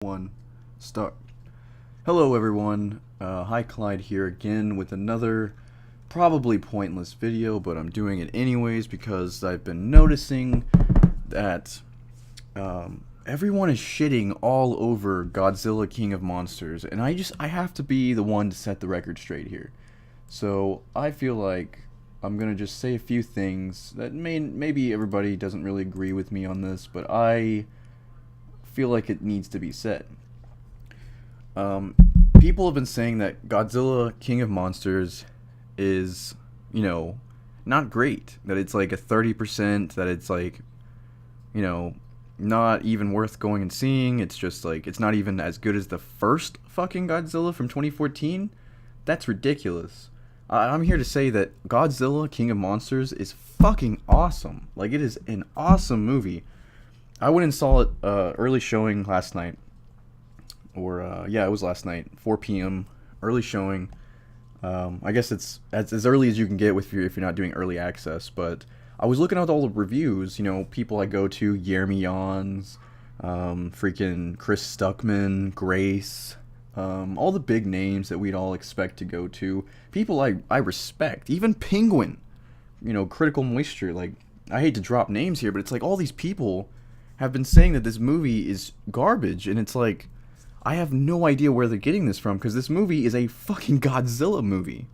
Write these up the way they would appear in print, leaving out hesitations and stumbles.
One, start. Hello everyone, hi Clyde here again with another probably pointless video, but I'm doing it anyways because I've been noticing that everyone is shitting all over Godzilla King of Monsters, and I have to be the one to set the record straight here. So I feel like I'm gonna just say a few things that maybe everybody doesn't really agree with me on this, but I feel like it needs to be said. Um, People have been saying that Godzilla King of Monsters is, not great. That it's like a 30%, that it's like, not even worth going and seeing. It's just like, it's not even as good as the first fucking Godzilla from 2014. That's ridiculous. I'm here to say that Godzilla King of Monsters is fucking awesome. Like, it is an awesome movie. I went and saw it early showing last night. It was last night, 4 p.m. early showing. I guess it's as early as you can get if you're not doing early access. But I was looking at all the reviews. People I go to, Jeremy Jans, freaking Chris Stuckman, Grace, all the big names that we'd all expect to go to. People I respect, even Penguin. Critical Moisture. Like, I hate to drop names here, but it's like all these people have been saying that this movie is garbage, and it's like, I have no idea where they're getting this from, because this movie is a fucking Godzilla movie.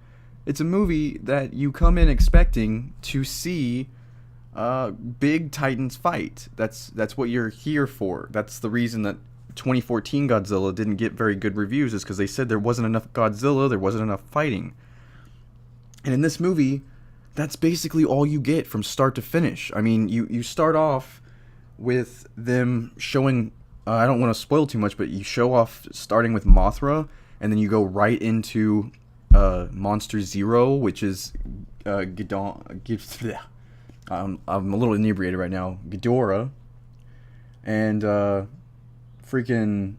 It's a movie that you come in expecting to see big titans fight. That's what you're here for. That's the reason that 2014 Godzilla didn't get very good reviews, is because they said there wasn't enough Godzilla, there wasn't enough fighting. And in this movie, that's basically all you get from start to finish. I mean, you start off with them showing, I don't want to spoil too much, but you show off starting with Mothra, and then you go right into Monster Zero, which is Ghidorah. I'm a little inebriated right now. Ghidorah, and freaking,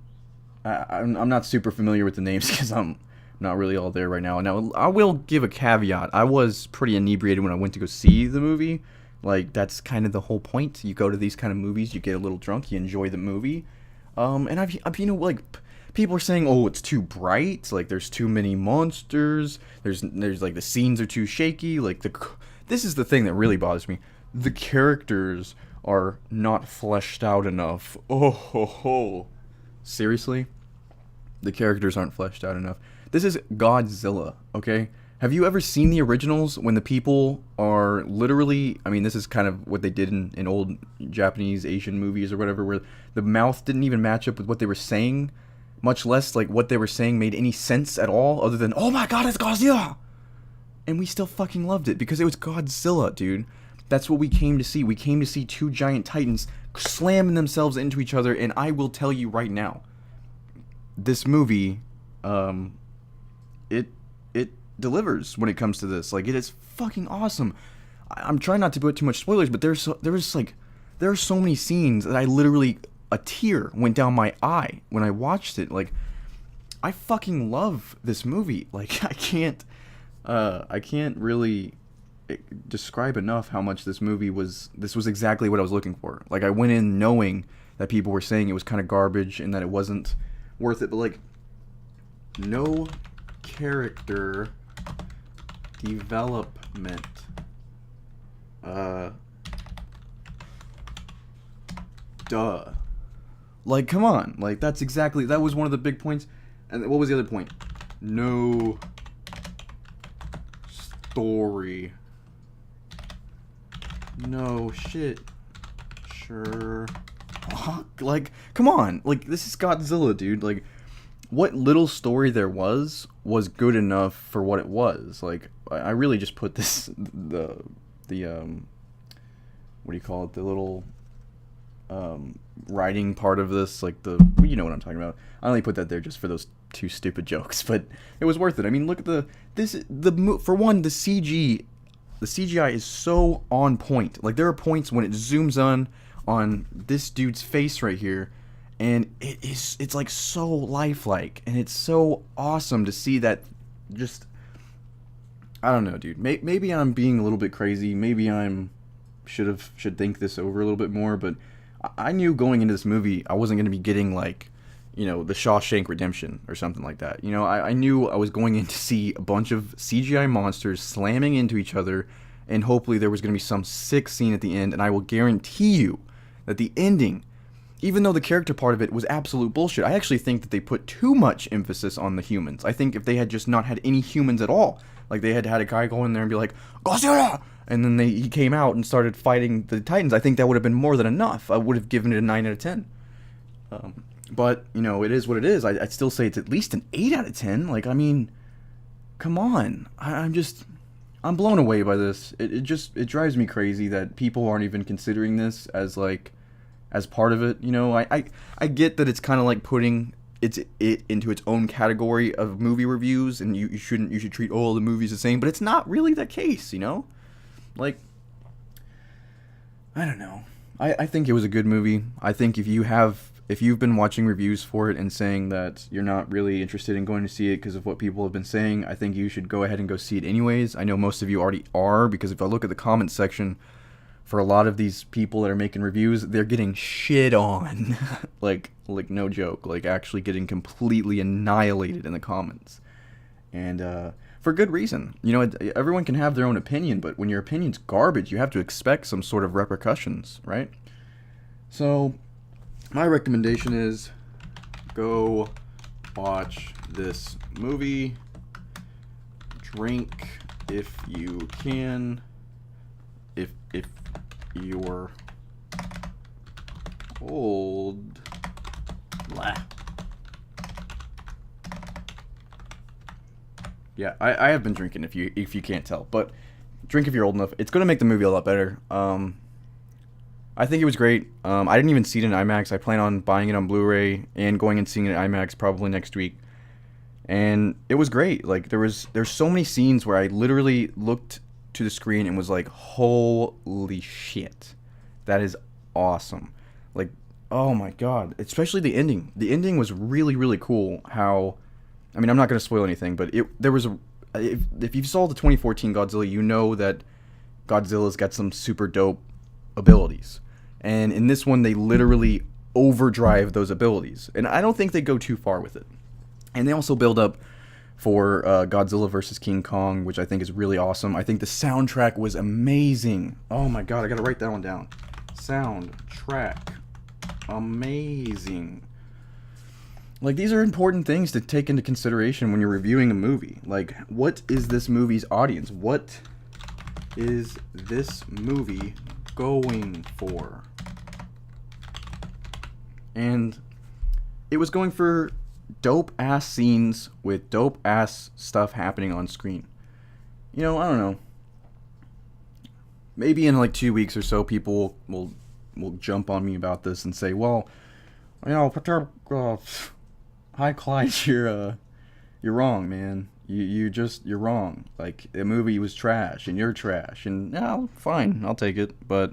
I'm not super familiar with the names because I'm not really all there right now. Now, I will give a caveat. I was pretty inebriated when I went to go see the movie. Like, that's kind of the whole point. You go to these kind of movies, you get a little drunk, you enjoy the movie. And I've like, people are saying, oh, it's too bright, like, there's too many monsters, there's like, the scenes are too shaky, like, this is the thing that really bothers me. The characters are not fleshed out enough. Oh, ho, ho. Seriously? The characters aren't fleshed out enough. This is Godzilla, okay? Have you ever seen the originals when the people are literally, I mean, this is kind of what they did in old Japanese, Asian movies or whatever, where the mouth didn't even match up with what they were saying, much less like what they were saying made any sense at all, other than, oh my god, it's Godzilla! And we still fucking loved it, because it was Godzilla, dude. That's what we came to see. We came to see two giant titans slamming themselves into each other, and I will tell you right now, this movie, it delivers when it comes to this. Like, it is fucking awesome. I'm trying not to put too much spoilers, but there are so many scenes that I literally, a tear went down my eye when I watched it. Like, I fucking love this movie. Like, I can't really describe enough how much this was exactly what I was looking for. Like, I went in knowing that people were saying it was kind of garbage and that it wasn't worth it, but like, no character development. Duh. Like, come on. Like, that was one of the big points. And what was the other point? No story. No shit. Sure. Like, come on. Like, this is Godzilla, dude. Like, what little story there was good enough for what it was. Like, I really just put this, the what do you call it, the little writing part of this, like, you know what I'm talking about. I only put that there just for those two stupid jokes, but it was worth it. I mean, look at for one, the CGI is so on point. Like, there are points when it zooms on this dude's face right here, and it's like so lifelike, and it's so awesome to see that. Just, I don't know, dude. Maybe I'm being a little bit crazy. Maybe should think this over a little bit more. But I knew going into this movie I wasn't going to be getting, like, the Shawshank Redemption or something like that. I knew I was going in to see a bunch of CGI monsters slamming into each other, and hopefully there was going to be some sick scene at the end, and I will guarantee you that the ending, even though the character part of it was absolute bullshit, I actually think that they put too much emphasis on the humans. I think if they had just not had any humans at all, like they had had a guy go in there and be like, Godzilla! And then he came out and started fighting the Titans, I think that would have been more than enough. I would have given it a 9 out of 10. But, it is what it is. I'd still say it's at least an 8 out of 10. Like, I mean, come on. I'm blown away by this. It drives me crazy that people aren't even considering this as part of it. I get that it's kind of like putting it into its own category of movie reviews, and you should treat all the movies the same, but it's not really the case, Like, I don't know. I think it was a good movie. I think if you've been watching reviews for it and saying that you're not really interested in going to see it because of what people have been saying, I think you should go ahead and go see it anyways. I know most of you already are, because if I look at the comments section for a lot of these people that are making reviews, they're getting shit on. like no joke, like actually getting completely annihilated in the comments. And for good reason. Everyone can have their own opinion, but when your opinion's garbage, you have to expect some sort of repercussions, right? So my recommendation is go watch this movie, drink if you can, if you're old. Blah. Yeah, I have been drinking if you can't tell, but drink if you're old enough. It's going to make the movie a lot better. I think it was great. I didn't even see it in IMAX. I plan on buying it on Blu-ray and going and seeing it in IMAX probably next week. And it was great. Like there's so many scenes where I literally looked to the screen and was like, holy shit. That is awesome. Like, oh my god. Especially the ending. The ending was really, really cool. I'm not going to spoil anything, but if you saw the 2014 Godzilla, you know that Godzilla's got some super dope abilities. And in this one, they literally overdrive those abilities. And I don't think they go too far with it. And they also build up for Godzilla vs. King Kong, which I think is really awesome. I think the soundtrack was amazing. Oh my god, I gotta write that one down. Soundtrack. Amazing. Like, these are important things to take into consideration when you're reviewing a movie. Like, what is this movie's audience? What is this movie going for? And it was going for dope ass scenes with dope ass stuff happening on screen. I don't know. Maybe in like 2 weeks or so, people will jump on me about this and say, well, Hi Clyde, you're wrong, man. You're wrong. Like, the movie was trash and you're trash, and fine, I'll take it. But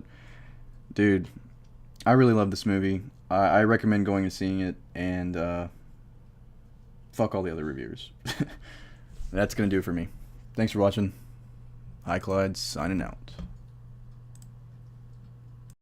dude, I really love this movie. I recommend going and seeing it, and fuck all the other reviewers. That's gonna do it for me. Thanks for watching. Hi Clyde, signing out.